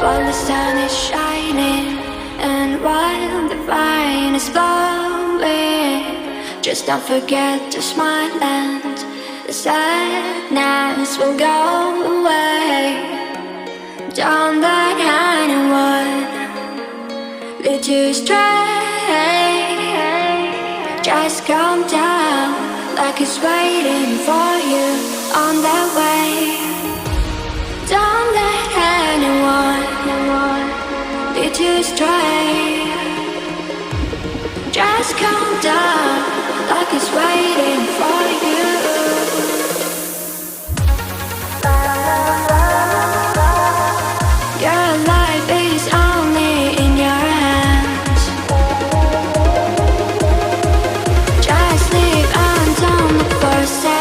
while the sun is shining and while the rain is blowing. Just don't forget to smile and the sadness will go away. Don't let anyone lead you astray. Just calm down, like it's waiting for you on that way. Don't let anyone lead you astray. Just calm down, like it's waiting for you. Your life is only in your hands. Just live and don't look for a set.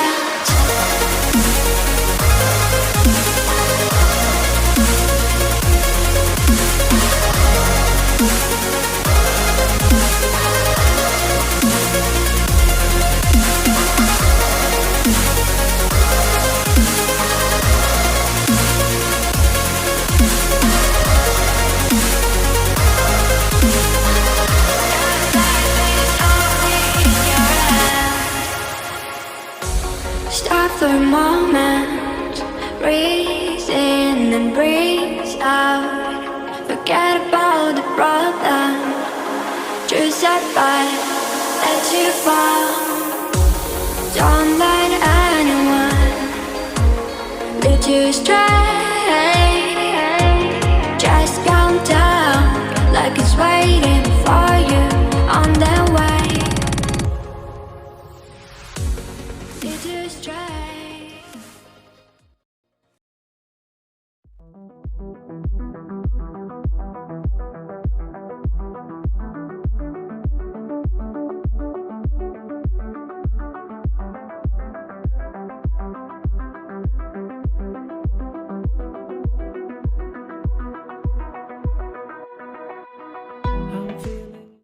Stop for a moment, breathe in and breathe out. Forget about the problem, just set by, let you fall. Don't let anyone lead you astray. Just calm down, like it's waiting for you on their way. Lead you astray.